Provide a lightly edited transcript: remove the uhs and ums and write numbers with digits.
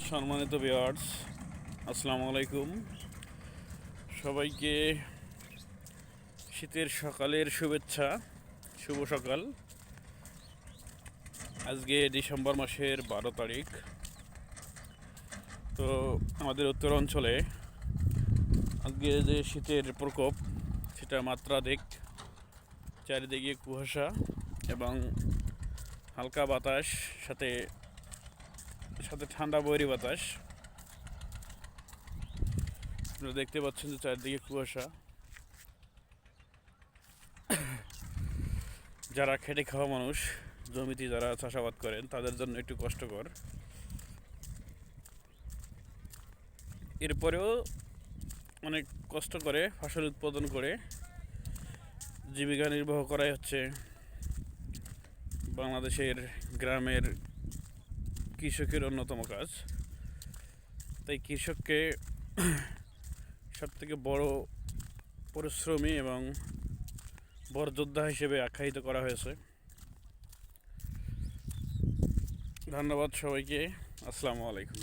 সম্মানিত ভিউয়ার্স, আসসালামু আলাইকুম। সবাইকে শীতের সকালের শুভেচ্ছা। শুভ সকাল। আজকে ডিসেম্বর মাসের 12 তারিখ। তো আমাদের উত্তর অঞ্চলে আজকে যে শীতের প্রকোপ সেটা মাত্রাধিক। চারিদিকে কুয়াশা এবং হালকা বাতাস, সাথে সাথে ঠান্ডা বৈরী বাতাস। আপনারা দেখতে পাচ্ছেন যে চারিদিকে কুয়াশা। যারা খেটে খাওয়া মানুষ, জমিতে যারা চাষাবাদ করেন, তাদের জন্য একটু কষ্টকর। এরপরেও অনেক কষ্ট করে ফসল উৎপাদন করে জীবিকা নির্বাহ করাই হচ্ছে বাংলাদেশের গ্রামের কৃষকের অন্যতম কাজ। তাই কৃষককে সবথেকে বড় পরিশ্রমী এবং বড় যোদ্ধা হিসেবে আখ্যায়িত করা হয়েছে। ধন্যবাদ সবাইকে। আসসালামু আলাইকুম।